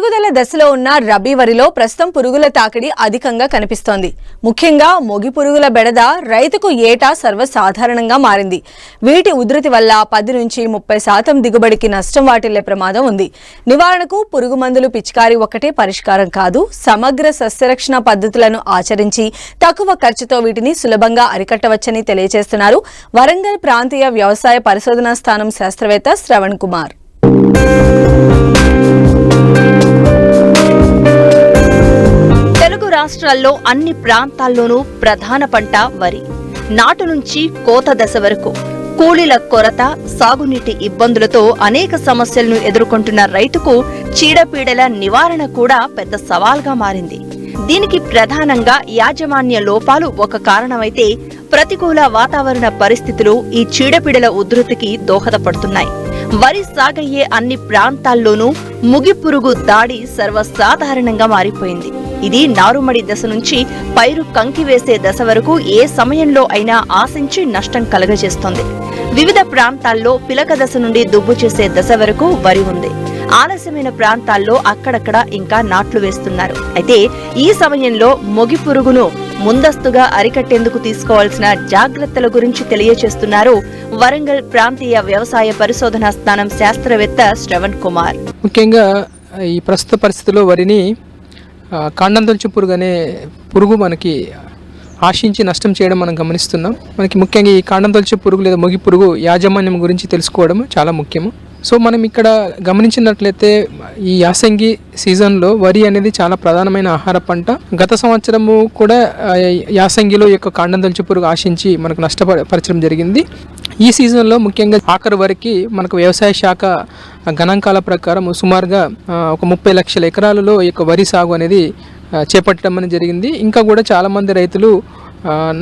పెరుగుదల దశలో ఉన్న రబీ వరిలో ప్రస్తుతం పురుగుల తాకిడి అధికంగా కనిపిస్తోంది. ముఖ్యంగా మొగి పురుగుల బెడద రైతుకు ఏటా సర్వసాధారణంగా మారింది. వీటి ఉధృతి వల్ల 10 నుంచి 30% దిగుబడికి నష్టం వాటిల్లే ప్రమాదం ఉంది. నివారణకు పురుగు మందులు పిచికారీ ఒక్కటే పరిష్కారం కాదు. సమగ్ర సస్యరక్షణ పద్ధతులను ఆచరించి తక్కువ ఖర్చుతో వీటిని సులభంగా అరికట్టవచ్చని తెలియజేస్తున్నారు వరంగల్ ప్రాంతీయ వ్యవసాయ పరిశోధనా స్థానం శాస్త్రవేత్త శ్రవణ్ కుమార్. తెలుగు రాష్ట్రాల్లో అన్ని ప్రాంతాల్లోనూ ప్రధాన పంట వరి. నాటు నుంచి కోత దశ వరకు కూలీల కొరత, సాగునీటి ఇబ్బందులతో అనేక సమస్యలను ఎదుర్కొంటున్న రైతుకు చీడపీడల నివారణ కూడా పెద్ద సవాల్గా మారింది. దీనికి ప్రధానంగా యాజమాన్య లోపాలు ఒక కారణమైతే, ప్రతికూల వాతావరణ పరిస్థితులు ఈ చీడపీడల ఉధృతికి దోహదపడుతున్నాయి. వరి సాగయ్యే అన్ని ప్రాంతాల్లోనూ ముగిపురుగు దాడి సర్వసాధారణంగా మారిపోయింది. ఇది నారుమడి దశ నుంచి పైరు కంకివేసే దశ వరకు ఏ సమయంలో అయినా ఆశించి నష్టం కలగజేస్తోంది. వివిధ ప్రాంతాల్లో పిలక దశ నుండి దుబ్బు చేసే దశ వరకు వరి ఉంది. ఆలస్యమైన ప్రాంతాల్లో అక్కడక్కడ ఇంకా నాట్లు వేస్తున్నారు. అయితే ఈ సమయంలో మొగి పురుగును ముందస్తుగా అరికట్టేందుకు తీసుకోవాల్సిన జాగ్రత్తల గురించి తెలియజేస్తున్నారు వరంగల్ ప్రాంతీయ వ్యవసాయ పరిశోధనా స్థానం శాస్త్రవేత్త శ్రవణ్ కుమార్. ముఖ్యంగా ఈ ప్రస్తుత పరిస్థితుల్లో వరిని కాండం తొలచు పురుగు అనే పురుగు మనకి ఆశించి నష్టం చేయడం మనం గమనిస్తున్నాం. మనకి ముఖ్యంగా ఈ కాండం తొలచు పురుగు లేదా మొగి పురుగు యాజమాన్యం గురించి తెలుసుకోవడం చాలా ముఖ్యము. సో మనం ఇక్కడ గమనించినట్లయితే ఈ యాసంగి సీజన్లో వరి అనేది చాలా ప్రధానమైన ఆహార పంట. గత సంవత్సరము కూడా యాసంగిలో ఈ యొక్క కాండం తొలచు పురుగు ఆశించి మనకు నష్టపరచడం జరిగింది. ఈ సీజన్లో ముఖ్యంగా ఆఖరు వరకు మనకు వ్యవసాయ శాఖ గణాంకాల ప్రకారం సుమారుగా ఒక 30 లక్షల ఎకరాలలో ఈ యొక్క వరి సాగు అనేది చేపట్టడం అనేది జరిగింది. ఇంకా కూడా చాలామంది రైతులు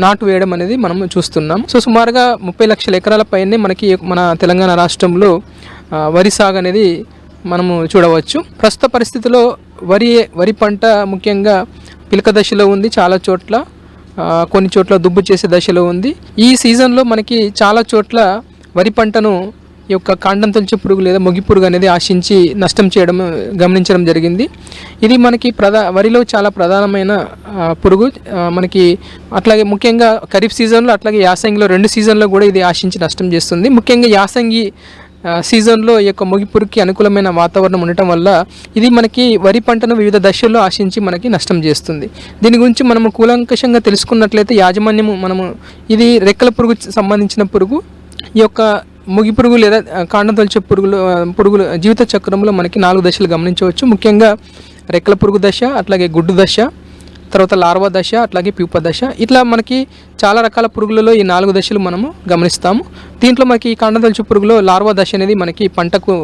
నాటు వేయడం అనేది మనం చూస్తున్నాం. సో సుమారుగా 30 లక్షల ఎకరాల పైనే మనకి మన తెలంగాణ రాష్ట్రంలో వరి సాగు అనేది మనము చూడవచ్చు. ప్రస్తుత పరిస్థితిలో వరి పంట ముఖ్యంగా పిలక దశలో ఉంది. చాలా చోట్ల కొన్ని చోట్ల దుబ్బు చేసే దశలో ఉంది. ఈ సీజన్లో మనకి చాలా చోట్ల వరి పంటను ఈ యొక్క కాండం తొలచు పురుగు లేదా మొగి పురుగు అనేది ఆశించి నష్టం చేయడం గమనించడం జరిగింది. ఇది మనకి వరిలో చాలా ప్రధానమైన పురుగు. మనకి అట్లాగే ముఖ్యంగా ఖరీఫ్ సీజన్లో అట్లాగే యాసంగిలో 2 సీజన్లో కూడా ఇది ఆశించి నష్టం చేస్తుంది. ముఖ్యంగా యాసంగి సీజన్లో ఈ యొక్క మొగి పురుగుకి అనుకూలమైన వాతావరణం ఉండటం వల్ల ఇది మనకి వరి పంటను వివిధ దశల్లో ఆశించి మనకి నష్టం చేస్తుంది. దీని గురించి మనము కూలంకషంగా తెలుసుకున్నట్లయితే యాజమాన్యము ఇది రెక్కల పురుగు సంబంధించిన పురుగు. ఈ యొక్క మొగి పురుగు లేదా కాండం తొలచు పురుగుల జీవిత చక్రంలో మనకి 4 దశలు గమనించవచ్చు. ముఖ్యంగా రెక్కల పురుగు దశ, అట్లాగే గుడ్డు దశ, తర్వాత లార్వా దశ, అట్లాగే ప్యూప దశ. ఇట్లా మనకి చాలా రకాల పురుగులలో ఈ 4 దశలు మనము గమనిస్తాము. దీంట్లో మనకి ఈ కాండం తొలచు పురుగులో లార్వా దశ అనేది మనకి పంటకు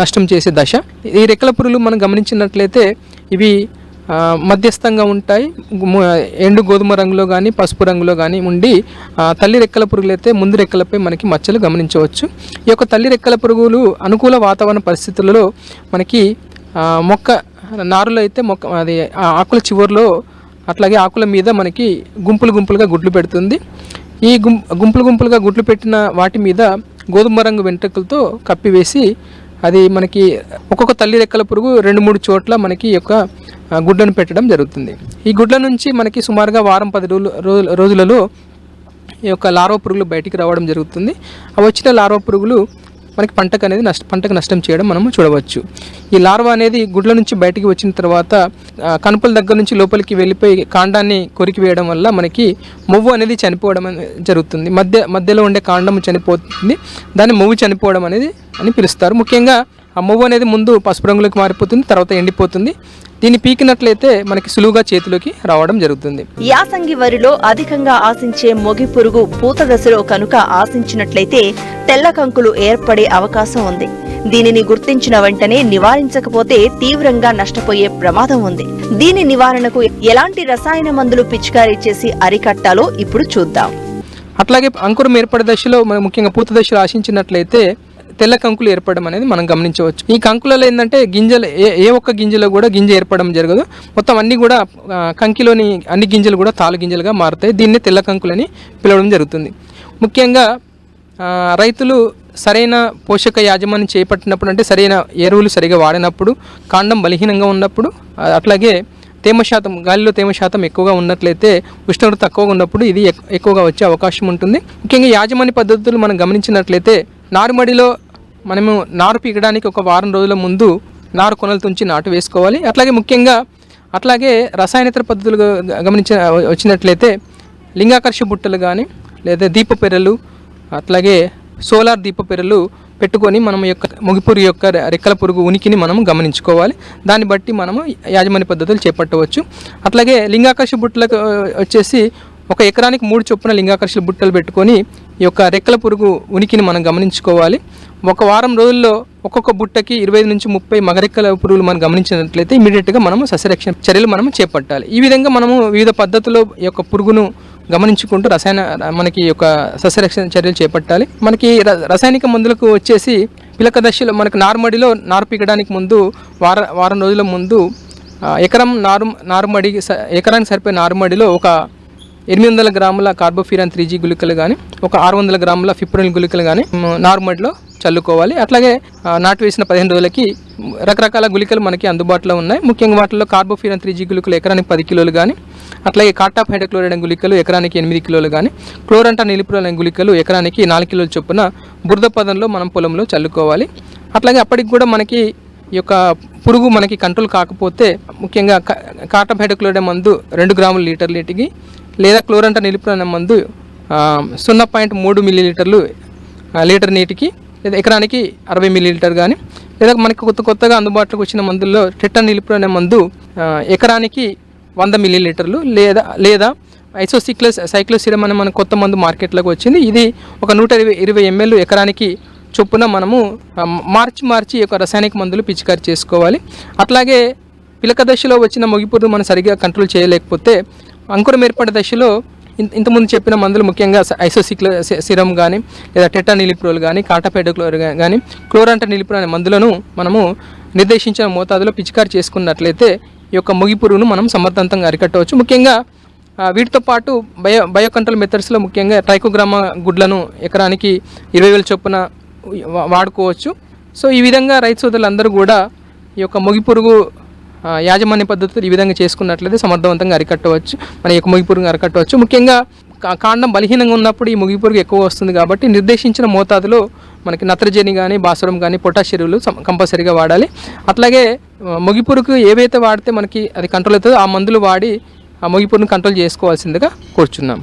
నష్టం చేసే దశ. ఈ రెక్కల పురుగులు మనం గమనించినట్లయితే ఇవి మధ్యస్థంగా ఉంటాయి. ఎండు గోధుమ రంగులో కానీ పసుపు రంగులో కానీ ఉండి తల్లి రెక్కల పురుగులు అయితే ముందు రెక్కలపై మనకి మచ్చలు గమనించవచ్చు. ఈ యొక్క తల్లి రెక్కల పురుగులు అనుకూల వాతావరణ పరిస్థితులలో మనకి మొక్క నారులో అయితే అది ఆకుల చివరిలో అట్లాగే ఆకుల మీద మనకి గుంపులుగా గుడ్లు పెడుతుంది. ఈ గుంపులుగా గుడ్లు పెట్టిన వాటి మీద గోధుమ రంగు వెంట్రుకలతో కప్పివేసి అది మనకి ఒక్కొక్క తల్లి రెక్కల పురుగు 2-3 చోట్ల మనకి యొక్క గుడ్లను పెట్టడం జరుగుతుంది. ఈ గుడ్ల నుంచి మనకి సుమారుగా వారం 10 రోజులలో ఈ యొక్క లార్వా పురుగులు బయటికి రావడం జరుగుతుంది. ఆ వచ్చిన లార్వా పురుగులు మనకి పంటకు నష్టం చేయడం మనము చూడవచ్చు. ఈ లార్వా అనేది గుడ్ల నుంచి బయటికి వచ్చిన తర్వాత కనుపుల దగ్గర నుంచి లోపలికి వెళ్ళిపోయి కాండాన్ని కొరికి వేయడం వల్ల మనకి మొవ్వు అనేది చనిపోవడం జరుగుతుంది. మధ్యలో ఉండే కాండం చనిపోతుంది. దాన్ని మొవ్వు చనిపోవడం అనేది అని పిలుస్తారు. ముఖ్యంగా ఆ మొవ్వు అనేది ముందు పసుపు రంగులోకి మారిపోతుంది, తర్వాత ఎండిపోతుంది. దీన్ని పీకినట్లయితే మనకి సులువుగా చేతిలోకి రావడం జరుగుతుంది. యాసంగి వరిలో అధికంగా ఆశించే మొగి పురుగు పూత దశలో కనుక ఆశించినట్లయితే తెల్ల కంకులు ఏర్పడే అవకాశం ఉంది. దీనిని గుర్తించిన వెంటనే నివారించకపోతే తీవ్రంగా నష్టపోయే ప్రమాదం ఉంది. దీని నివారణకు ఎలాంటి రసాయన మందులు పిచికారీ చేసి అరికట్టాలో ఇప్పుడు చూద్దాం. అట్లాగే అంకురం ఏర్పడే దశలో ముఖ్యంగా పూత దశలో ఆశించినట్లయితే తెల్ల కంకులు ఏర్పడడం అనేది మనం గమనించవచ్చు. ఈ కంకులలో ఏంటంటే గింజలు ఏ ఒక్క గింజలో కూడా గింజ ఏర్పడడం జరగదు. మొత్తం అన్ని కూడా కంకిలోని అన్ని గింజలు కూడా తాలు గింజలుగా మారుతాయి. దీన్ని తెల్ల కంకులని పిలవడం జరుగుతుంది. ముఖ్యంగా రైతులు సరైన పోషక యాజమాన్యం చేపట్టినప్పుడు, అంటే సరైన ఎరువులు సరిగా వాడినప్పుడు, కాండం బలహీనంగా ఉన్నప్పుడు, అట్లాగే తేమ శాతం, గాలిలో తేమ శాతం ఎక్కువగా ఉన్నట్లయితే, ఉష్ణోగ్రత తక్కువగా ఉన్నప్పుడు ఇది ఎక్కువగా వచ్చే అవకాశం ఉంటుంది. ముఖ్యంగా యాజమాన్య పద్ధతులు మనం గమనించినట్లయితే, నారుమడిలో మనము నారు పీకడానికి ఒక వారం రోజుల ముందు నారు కొనలు తుంచి నాటు వేసుకోవాలి. అట్లాగే రసాయనేతర పద్ధతులు వచ్చినట్లయితే లింగాకర్ష బుట్టలు కానీ, లేదా దీపపెర్రలు, అట్లాగే సోలార్ దీపపెర్రలు పెట్టుకొని మనం మొగిపురుగు యొక్క రెక్కల పురుగు ఉనికిని మనం గమనించుకోవాలి. దాన్ని బట్టి మనము యాజమాన్య పద్ధతులు చేపట్టవచ్చు. అట్లాగే లింగాకర్ష బుట్టలకు వచ్చేసి ఒక ఎకరానికి 3 చొప్పున లింగాకర్ష బుట్టలు పెట్టుకొని ఈ యొక్క రెక్కల పురుగు ఉనికిని మనం గమనించుకోవాలి. ఒక వారం రోజుల్లో ఒక్కొక్క బుట్టకి 25 నుంచి 30 మగరెక్కల పురుగులు మనం గమనించినట్లయితే ఇమీడియట్గా మనము సస్యరక్షణ చర్యలు మనము చేపట్టాలి. ఈ విధంగా మనము వివిధ పద్ధతుల్లో ఈ యొక్క పురుగును గమనించుకుంటూ మనకి యొక్క సస్యరక్షణ చర్యలు చేపట్టాలి. మనకి రసాయనిక మందులకు వచ్చేసి పిలక దశలో మనకు నారుమడిలో నారు పీకడానికి ముందు వారం రోజుల ముందు ఎకరానికి సరిపోయే నారుమడిలో ఒక 800 గ్రాముల కార్బోఫ్యూరాన్ 3G గుళికలు కానీ, ఒక 600 గ్రాముల ఫిప్రోనిల్ గుళికలు కానీ నారుమడిలో చల్లుకోవాలి. అట్లాగే నాటు వేసిన 15 రోజులకి రకరకాల గుళికలు మనకి అందుబాటులో ఉన్నాయి. ముఖ్యంగా వాటిలో కార్బోఫ్యూరాన్ 3G గుళికలు ఎకరానికి 10 కిలోలు కానీ, అట్లాగే కార్టాప్ హైడ్రోక్లోరైడ్ గుళికలు ఎకరానికి 8 కిలోలు కానీ, క్లోరంటా నిలిప్రోల్ గుళికలు ఎకరానికి 4 కిలోల చొప్పున బురద పదంలో మనం పొలంలో చల్లుకోవాలి. అట్లాగే అప్పటికి కూడా మనకి ఈ యొక్క పురుగు మనకి కంట్రోల్ కాకపోతే ముఖ్యంగా కార్టాప్ హైడ్రోక్లోరైడ్ మందు 2 గ్రాముల లీటర్ నీటికి, లేదా క్లోరంటా నిలిప్రోల్ మందు 0.3 మిల్లీలీటర్లు లీటర్ నీటికి, లేదా ఎకరానికి 60 మిల్లీలీటర్ కానీ, లేదా మనకి కొత్తగా అందుబాటులోకి వచ్చిన మందుల్లో టెట్రా నిలిప్రోల్ మందు ఎకరానికి 100 మిల్లీలీటర్లు, లేదా సైక్లోసిరమ్ అనే మన కొత్త మందు మార్కెట్లోకి వచ్చింది. ఇది ఒక 120 ml ఎకరానికి చొప్పున మనము మార్చి యొక్క రసాయనిక మందులు పిచికారి చేసుకోవాలి. అట్లాగే పిలక దశలో వచ్చిన మొగిపురుగు మనం సరిగ్గా కంట్రోల్ చేయలేకపోతే అంకురం ఏర్పడే దశలో ఇంతకుముందు చెప్పిన మందులు, ముఖ్యంగా ఐసోసిక్లోసిరమ్ కానీ, లేదా టెట్రా నిలిప్రోల్ కానీ, కార్టాప్ హైడ్రోక్లోరైడ్ కానీ, క్లోరంటా నిలిప్రోల్ అనే మందులను మనము నిర్దేశించిన మోతాదులో పిచికారి చేసుకున్నట్లయితే ఈ యొక్క మొగిపురుగును మనం సమర్థవంతంగా అరికట్టవచ్చు. ముఖ్యంగా వీటితో పాటు బయో కంట్రోల్ మెథడ్స్లో ముఖ్యంగా ట్రైకోగ్రామా గుడ్లను ఎకరానికి 20,000 చొప్పున వాడుకోవచ్చు. సో ఈ విధంగా రైతు సోదరులందరూ కూడా ఈ యొక్క మొగిపురుగు యాజమాన్య పద్ధతులు ఈ విధంగా చేసుకున్నట్లయితే సమర్థవంతంగా అరికట్టవచ్చు, మన యొక్క మొగిపురుగును అరికట్టవచ్చు. ముఖ్యంగా కాండం బలహీనంగా ఉన్నప్పుడు ఈ మొగిపురుగు ఎక్కువ వస్తుంది కాబట్టి నిర్దేశించిన మోతాదులో మనకి నత్రజని కానీ, భాస్వరం కానీ, పొటాష్ ఎరువులు కంపల్సరీగా వాడాలి. అట్లాగే మొగిపురుగు ఏవైతే వాడితే మనకి అది కంట్రోల్ అవుతుందో ఆ మందులు వాడి ఆ మొగిపురుగును కంట్రోల్ చేసుకోవాల్సిందిగా కోరుచున్నాం.